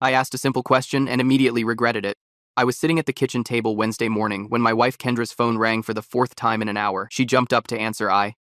I asked a simple question and immediately regretted it. I was sitting at the kitchen table Wednesday morning when my wife Kendra's phone rang for the fourth time in an hour. She jumped up to answer. I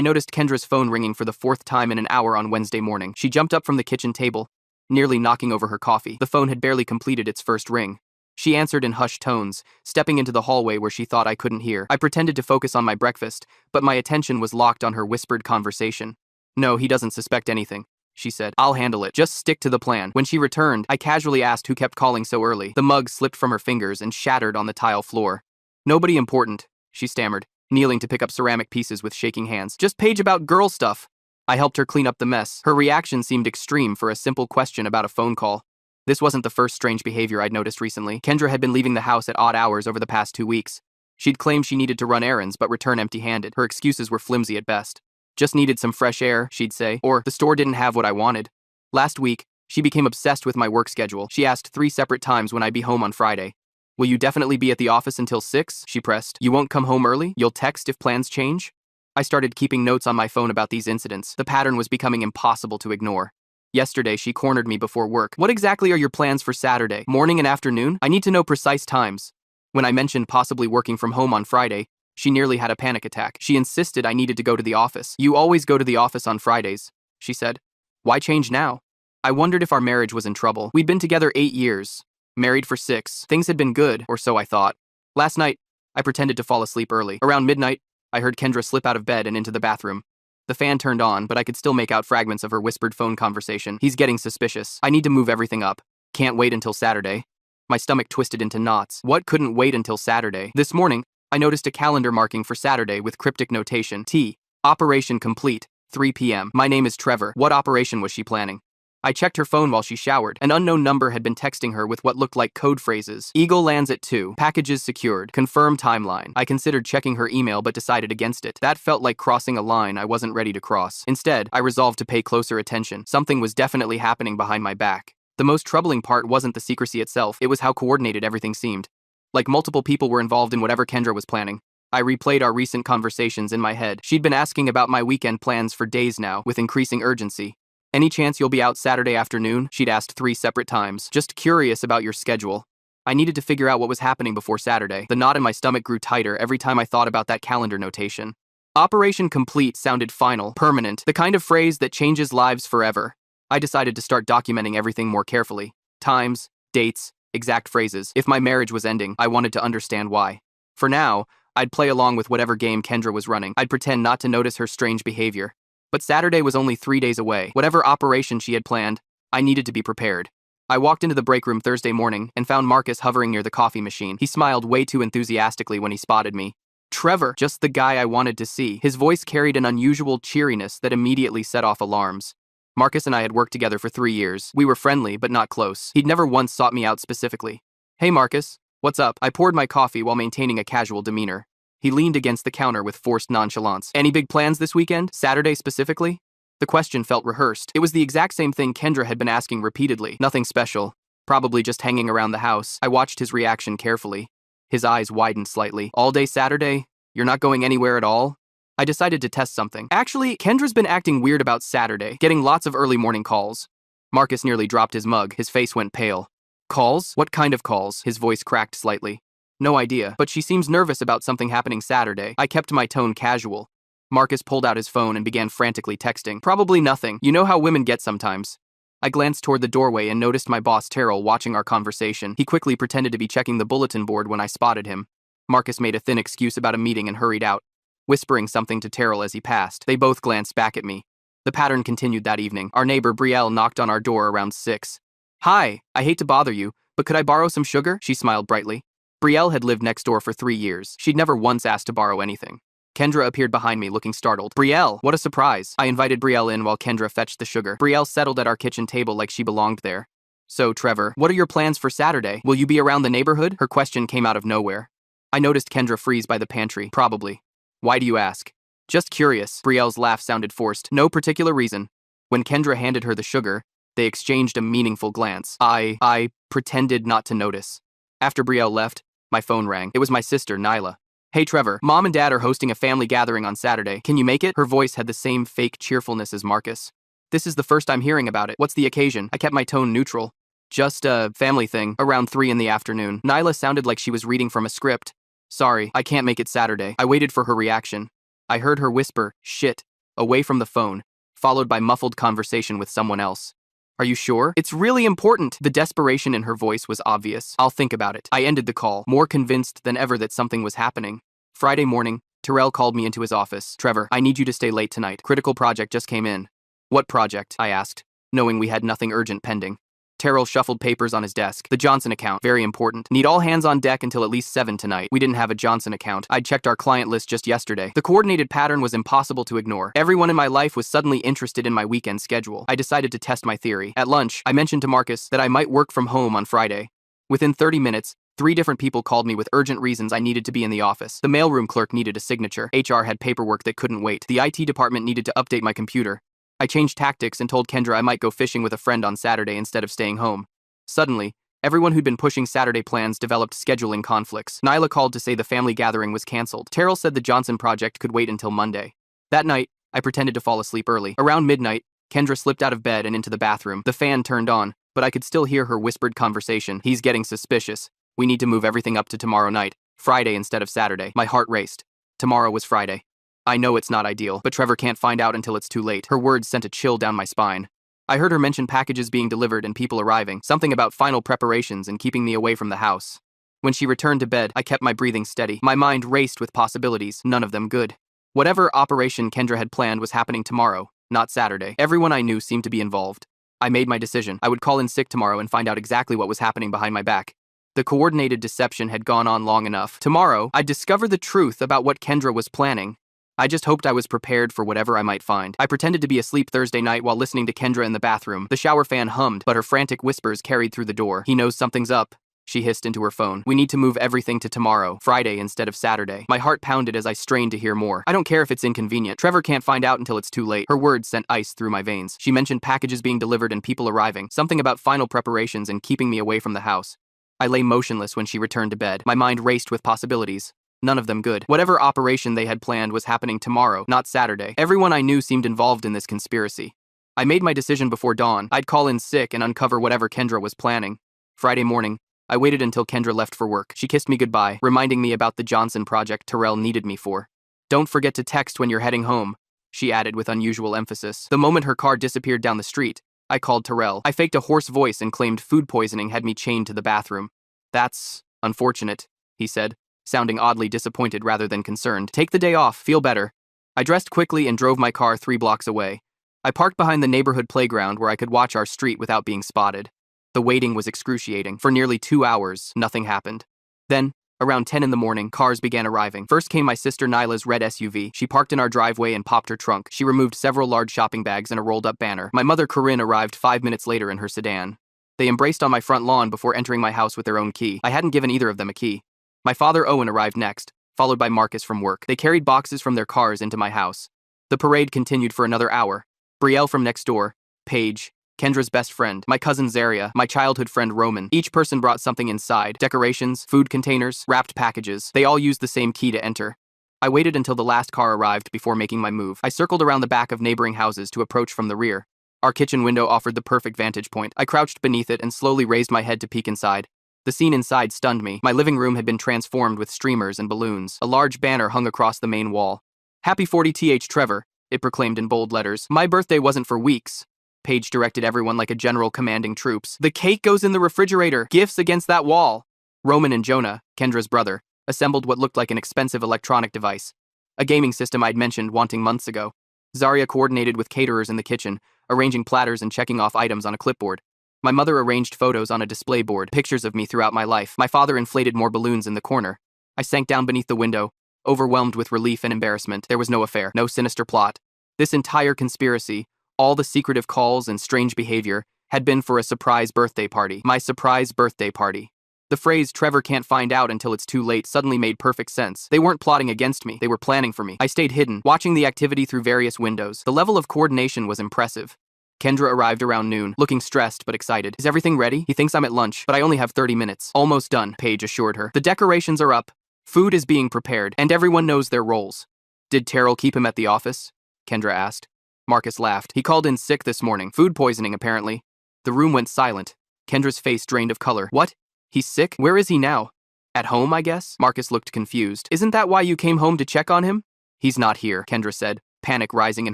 noticed Kendra's phone ringing for the fourth time in an hour on Wednesday morning. She jumped up from the kitchen table, nearly knocking over her coffee. The phone had barely completed its first ring. She answered in hushed tones, stepping into the hallway where she thought I couldn't hear. I pretended to focus on my breakfast, but my attention was locked on her whispered conversation. "No, he doesn't suspect anything," she said. "I'll handle it. Just stick to the plan." When she returned, I casually asked who kept calling so early. The mug slipped from her fingers and shattered on the tile floor. "Nobody important," she stammered, kneeling to pick up ceramic pieces with shaking hands. "Just page about girl stuff." I helped her clean up the mess. Her reaction seemed extreme for a simple question about a phone call. This wasn't the first strange behavior I'd noticed recently. Kendra had been leaving the house at odd hours over the past 2 weeks. She'd claimed she needed to run errands but return empty-handed. Her excuses were flimsy at best. "Just needed some fresh air," she'd say, or "the store didn't have what I wanted." Last week, she became obsessed with my work schedule. She asked 3 separate times when I'd be home on Friday. "Will you definitely be at the office until 6? She pressed. "You won't come home early? You'll text if plans change?" I started keeping notes on my phone about these incidents. The pattern was becoming impossible to ignore. Yesterday, she cornered me before work. "What exactly are your plans for Saturday? Morning and afternoon? I need to know precise times." When I mentioned possibly working from home on Friday, she nearly had a panic attack. She insisted I needed to go to the office. "You always go to the office on Fridays," she said. "Why change now?" I wondered if our marriage was in trouble. We'd been together 8 years, married for 6. Things had been good, or so I thought. Last night, I pretended to fall asleep early. Around midnight, I heard Kendra slip out of bed and into the bathroom. The fan turned on, but I could still make out fragments of her whispered phone conversation. "He's getting suspicious. I need to move everything up. Can't wait until Saturday." My stomach twisted into knots. What couldn't wait until Saturday? This morning, I noticed a calendar marking for Saturday with cryptic notation. T. Operation complete. 3 p.m. My name is Trevor. What operation was she planning? I checked her phone while she showered. An unknown number had been texting her with what looked like code phrases. "Eagle lands at 2. Packages secured. Confirm timeline." I considered checking her email but decided against it. That felt like crossing a line I wasn't ready to cross. Instead, I resolved to pay closer attention. Something was definitely happening behind my back. The most troubling part wasn't the secrecy itself, it was how coordinated everything seemed. Like multiple people were involved in whatever Kendra was planning. I replayed our recent conversations in my head. She'd been asking about my weekend plans for days now, with increasing urgency. "Any chance you'll be out Saturday afternoon?" she'd asked 3 separate times. "Just curious about your schedule." I needed to figure out what was happening before Saturday. The knot in my stomach grew tighter every time I thought about that calendar notation. Operation complete sounded final, permanent, the kind of phrase that changes lives forever. I decided to start documenting everything more carefully. Times, dates, exact phrases. If my marriage was ending, I wanted to understand why. For now, I'd play along with whatever game Kendra was running. I'd pretend not to notice her strange behavior. But Saturday was only 3 days away. Whatever operation she had planned, I needed to be prepared. I walked into the break room Thursday morning and found Marcus hovering near the coffee machine. He smiled way too enthusiastically when he spotted me. "Trevor, just the guy I wanted to see." His voice carried an unusual cheeriness that immediately set off alarms. Marcus and I had worked together for 3 years. We were friendly, but not close. He'd never once sought me out specifically. "Hey Marcus, what's up?" I poured my coffee while maintaining a casual demeanor. He leaned against the counter with forced nonchalance. "Any big plans this weekend? Saturday specifically?" The question felt rehearsed. It was the exact same thing Kendra had been asking repeatedly. "Nothing special. Probably just hanging around the house." I watched his reaction carefully. His eyes widened slightly. "All day Saturday? You're not going anywhere at all?" I decided to test something. "Actually, Kendra's been acting weird about Saturday, getting lots of early morning calls." Marcus nearly dropped his mug. His face went pale. "Calls? What kind of calls?" His voice cracked slightly. "No idea, but she seems nervous about something happening Saturday." I kept my tone casual. Marcus pulled out his phone and began frantically texting. "Probably nothing. You know how women get sometimes." I glanced toward the doorway and noticed my boss Terrell watching our conversation. He quickly pretended to be checking the bulletin board when I spotted him. Marcus made a thin excuse about a meeting and hurried out, whispering something to Terrell as he passed. They both glanced back at me. The pattern continued that evening. Our neighbor Brielle knocked on our door around 6. "Hi, I hate to bother you, but could I borrow some sugar?" She smiled brightly. Brielle had lived next door for 3 years. She'd never once asked to borrow anything. Kendra appeared behind me looking startled. "Brielle, what a surprise." I invited Brielle in while Kendra fetched the sugar. Brielle settled at our kitchen table like she belonged there. "So, Trevor, what are your plans for Saturday? Will you be around the neighborhood?" Her question came out of nowhere. I noticed Kendra freeze by the pantry. "Probably." "Why do you ask?" "Just curious." Brielle's laugh sounded forced. "No particular reason." When Kendra handed her the sugar, they exchanged a meaningful glance. I pretended not to notice. After Brielle left, my phone rang. It was my sister, Nyla. "Hey Trevor, Mom and Dad are hosting a family gathering on Saturday. Can you make it?" Her voice had the same fake cheerfulness as Marcus. "This is the first I'm hearing about it. What's the occasion?" I kept my tone neutral. Just a family thing, around 3 in the afternoon. Nyla sounded like she was reading from a script. Sorry, I can't make it Saturday. I waited for her reaction. I heard her whisper, shit, away from the phone, followed by muffled conversation with someone else. Are you sure? It's really important. The desperation in her voice was obvious. I'll think about it. I ended the call, more convinced than ever that something was happening. Friday morning, Terrell called me into his office. Trevor, I need you to stay late tonight. Critical project just came in. What project? I asked, knowing we had nothing urgent pending. Terrell shuffled papers on his desk. The Johnson account, very important. Need all hands on deck until at least 7 tonight. We didn't have a Johnson account. I'd checked our client list just yesterday. The coordinated pattern was impossible to ignore. Everyone in my life was suddenly interested in my weekend schedule. I decided to test my theory. At lunch, I mentioned to Marcus that I might work from home on Friday. Within 30 minutes, 3 different people called me with urgent reasons I needed to be in the office. The mailroom clerk needed a signature. HR had paperwork that couldn't wait. The IT department needed to update my computer. I changed tactics and told Kendra I might go fishing with a friend on Saturday instead of staying home. Suddenly, everyone who'd been pushing Saturday plans developed scheduling conflicts. Nyla called to say the family gathering was canceled. Terrell said the Johnson project could wait until Monday. That night, I pretended to fall asleep early. Around midnight, Kendra slipped out of bed and into the bathroom. The fan turned on, but I could still hear her whispered conversation. He's getting suspicious. We need to move everything up to tomorrow night, Friday instead of Saturday. My heart raced. Tomorrow was Friday. I know it's not ideal, but Trevor can't find out until it's too late. Her words sent a chill down my spine. I heard her mention packages being delivered and people arriving, something about final preparations and keeping me away from the house. When she returned to bed, I kept my breathing steady. My mind raced with possibilities, none of them good. Whatever operation Kendra had planned was happening tomorrow, not Saturday. Everyone I knew seemed to be involved. I made my decision. I would call in sick tomorrow and find out exactly what was happening behind my back. The coordinated deception had gone on long enough. Tomorrow, I'd discover the truth about what Kendra was planning. I just hoped I was prepared for whatever I might find. I pretended to be asleep Thursday night while listening to Kendra in the bathroom. The shower fan hummed, but her frantic whispers carried through the door. He knows something's up, she hissed into her phone. We need to move everything to tomorrow, Friday instead of Saturday. My heart pounded as I strained to hear more. I don't care if it's inconvenient. Trevor can't find out until it's too late. Her words sent ice through my veins. She mentioned packages being delivered and people arriving, something about final preparations and keeping me away from the house. I lay motionless when she returned to bed. My mind raced with possibilities. None of them good. Whatever operation they had planned was happening tomorrow, not Saturday. Everyone I knew seemed involved in this conspiracy. I made my decision before dawn. I'd call in sick and uncover whatever Kendra was planning. Friday morning, I waited until Kendra left for work. She kissed me goodbye, reminding me about the Johnson project Terrell needed me for. Don't forget to text when you're heading home, she added with unusual emphasis. The moment her car disappeared down the street, I called Terrell. I faked a hoarse voice and claimed food poisoning had me chained to the bathroom. That's unfortunate, he said, sounding oddly disappointed rather than concerned. Take the day off, feel better. I dressed quickly and drove my car 3 blocks away. I parked behind the neighborhood playground where I could watch our street without being spotted. The waiting was excruciating. For nearly 2 hours, nothing happened. Then, around 10 in the morning, cars began arriving. First came my sister Nyla's red SUV. She parked in our driveway and popped her trunk. She removed several large shopping bags and a rolled-up banner. My mother Corinne arrived 5 minutes later in her sedan. They embraced on my front lawn before entering my house with their own key. I hadn't given either of them a key. My father Owen arrived next, followed by Marcus from work. They carried boxes from their cars into my house. The parade continued for another hour. Brielle from next door, Paige, Kendra's best friend, my cousin Zaria, my childhood friend Roman. Each person brought something inside: decorations, food containers, wrapped packages. They all used the same key to enter. I waited until the last car arrived before making my move. I circled around the back of neighboring houses to approach from the rear. Our kitchen window offered the perfect vantage point. I crouched beneath it and slowly raised my head to peek inside. The scene inside stunned me. My living room had been transformed with streamers and balloons. A large banner hung across the main wall. Happy 40th Trevor, it proclaimed in bold letters. My birthday wasn't for weeks. Paige directed everyone like a general commanding troops. The cake goes in the refrigerator. Gifts against that wall. Roman and Jonah, Kendra's brother, assembled what looked like an expensive electronic device. A gaming system I'd mentioned wanting months ago. Zaria coordinated with caterers in the kitchen, arranging platters and checking off items on a clipboard. My mother arranged photos on a display board, pictures of me throughout my life. My father inflated more balloons in the corner. I sank down beneath the window, overwhelmed with relief and embarrassment. There was no affair, no sinister plot. This entire conspiracy, all the secretive calls and strange behavior, had been for a surprise birthday party. My surprise birthday party. The phrase "Trevor can't find out until it's too late" suddenly made perfect sense. They weren't plotting against me, they were planning for me. I stayed hidden, watching the activity through various windows. The level of coordination was impressive. Kendra arrived around noon, looking stressed but excited. Is everything ready? He thinks I'm at lunch, but I only have 30 minutes. Almost done, Paige assured her. The decorations are up, food is being prepared, and everyone knows their roles. Did Terrell keep him at the office? Kendra asked. Marcus laughed. He called in sick this morning. Food poisoning, apparently. The room went silent. Kendra's face drained of color. What? He's sick? Where is he now? At home, I guess? Marcus looked confused. Isn't that why you came home to check on him? He's not here, Kendra said, panic rising in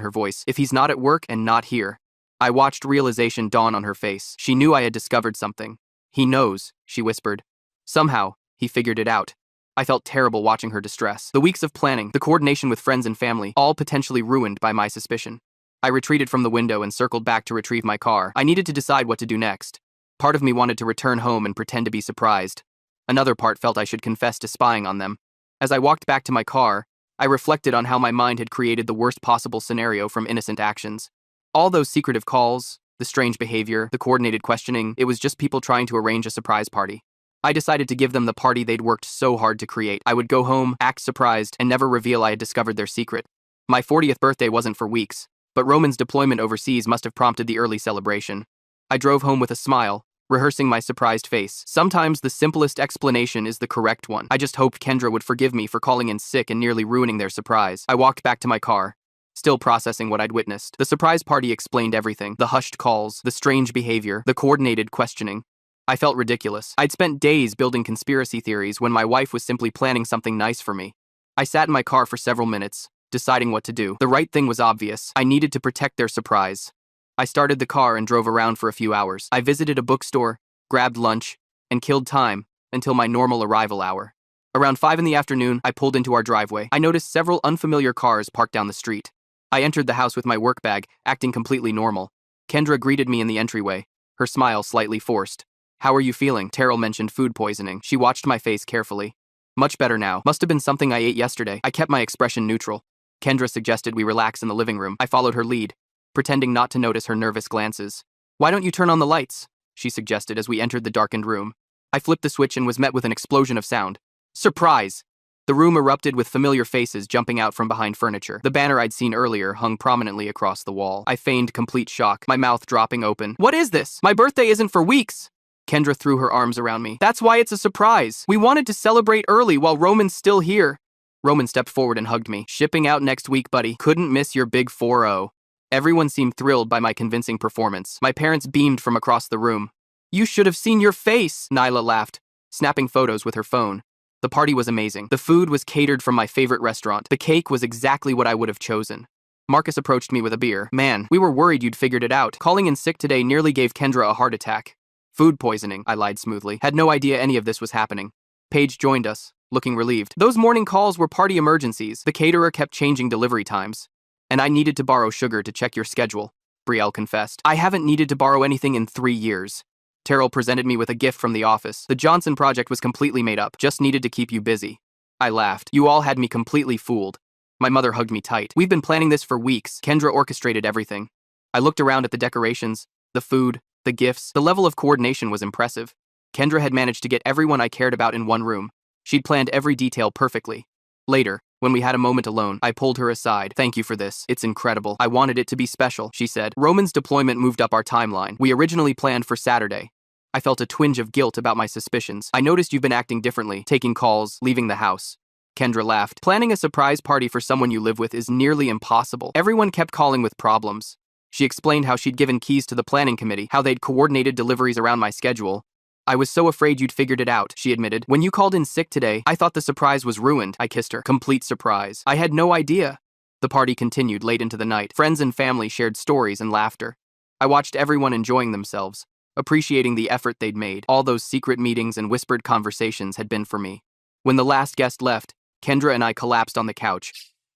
her voice. If he's not at work and not here. I watched realization dawn on her face. She knew I had discovered something. He knows, she whispered. Somehow, he figured it out. I felt terrible watching her distress. The weeks of planning, the coordination with friends and family, all potentially ruined by my suspicion. I retreated from the window and circled back to retrieve my car. I needed to decide what to do next. Part of me wanted to return home and pretend to be surprised. Another part felt I should confess to spying on them. As I walked back to my car, I reflected on how my mind had created the worst possible scenario from innocent actions. All those secretive calls, the strange behavior, the coordinated questioning, it was just people trying to arrange a surprise party. I decided to give them the party they'd worked so hard to create. I would go home, act surprised, and never reveal I had discovered their secret. My 40th birthday wasn't for weeks, but Roman's deployment overseas must have prompted the early celebration. I drove home with a smile, rehearsing my surprised face. Sometimes the simplest explanation is the correct one. I just hoped Kendra would forgive me for calling in sick and nearly ruining their surprise. I walked back to my car, still processing what I'd witnessed. The surprise party explained everything. The hushed calls, the strange behavior, the coordinated questioning. I felt ridiculous. I'd spent days building conspiracy theories when my wife was simply planning something nice for me. I sat in my car for several minutes, deciding what to do. The right thing was obvious. I needed to protect their surprise. I started the car and drove around for a few hours. I visited a bookstore, grabbed lunch, and killed time until my normal arrival hour. Around 5 in the afternoon, I pulled into our driveway. I noticed several unfamiliar cars parked down the street. I entered the house with my work bag, acting completely normal. Kendra greeted me in the entryway, her smile slightly forced. How are you feeling? Terrell mentioned food poisoning. She watched my face carefully. Much better now. Must have been something I ate yesterday. I kept my expression neutral. Kendra suggested we relax in the living room. I followed her lead, pretending not to notice her nervous glances. Why don't you turn on the lights? She suggested as we entered the darkened room. I flipped the switch and was met with an explosion of sound. Surprise! The room erupted with familiar faces jumping out from behind furniture. The banner I'd seen earlier hung prominently across the wall. I feigned complete shock, my mouth dropping open. What is this? My birthday isn't for weeks! Kendra threw her arms around me. That's why it's a surprise. We wanted to celebrate early while Roman's still here. Roman stepped forward and hugged me. Shipping out next week, buddy. Couldn't miss your big 4-0. Everyone seemed thrilled by my convincing performance. My parents beamed from across the room. You should have seen your face, Nyla laughed, snapping photos with her phone. The party was amazing. The food was catered from my favorite restaurant. The cake was exactly what I would have chosen. Marcus approached me with a beer. Man, we were worried you'd figured it out. Calling in sick today nearly gave Kendra a heart attack. Food poisoning, I lied smoothly. Had no idea any of this was happening. Paige joined us, looking relieved. Those morning calls were party emergencies. The caterer kept changing delivery times. And I needed to borrow sugar to check your schedule, Brielle confessed. I haven't needed to borrow anything in 3 years. Terrell presented me with a gift from the office. The Johnson project was completely made up, just needed to keep you busy. I laughed. You all had me completely fooled. My mother hugged me tight. We've been planning this for weeks. Kendra orchestrated everything. I looked around at the decorations, the food, the gifts. The level of coordination was impressive. Kendra had managed to get everyone I cared about in one room. She'd planned every detail perfectly. Later, when we had a moment alone, I pulled her aside. Thank you for this. It's incredible. I wanted it to be special, she said. Roman's deployment moved up our timeline. We originally planned for Saturday. I felt a twinge of guilt about my suspicions. I noticed you've been acting differently, taking calls, leaving the house. Kendra laughed. Planning a surprise party for someone you live with is nearly impossible. Everyone kept calling with problems. She explained how she'd given keys to the planning committee, how they'd coordinated deliveries around my schedule. I was so afraid you'd figured it out, she admitted. When you called in sick today, I thought the surprise was ruined. I kissed her. Complete surprise. I had no idea. The party continued late into the night. Friends and family shared stories and laughter. I watched everyone enjoying themselves, appreciating the effort they'd made. All those secret meetings and whispered conversations had been for me. When the last guest left, Kendra and I collapsed on the couch.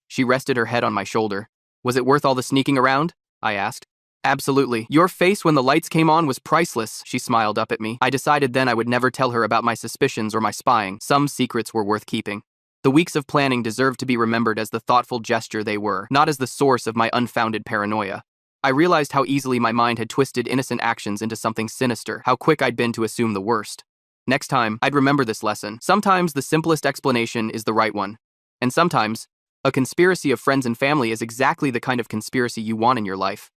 She rested her head on my shoulder. Was it worth all the sneaking around? I asked. Absolutely. Your face when the lights came on was priceless, she smiled up at me. I decided then I would never tell her about my suspicions or my spying. Some secrets were worth keeping. The weeks of planning deserved to be remembered as the thoughtful gesture they were, not as the source of my unfounded paranoia. I realized how easily my mind had twisted innocent actions into something sinister, how quick I'd been to assume the worst. Next time, I'd remember this lesson. Sometimes the simplest explanation is the right one. And sometimes, a conspiracy of friends and family is exactly the kind of conspiracy you want in your life.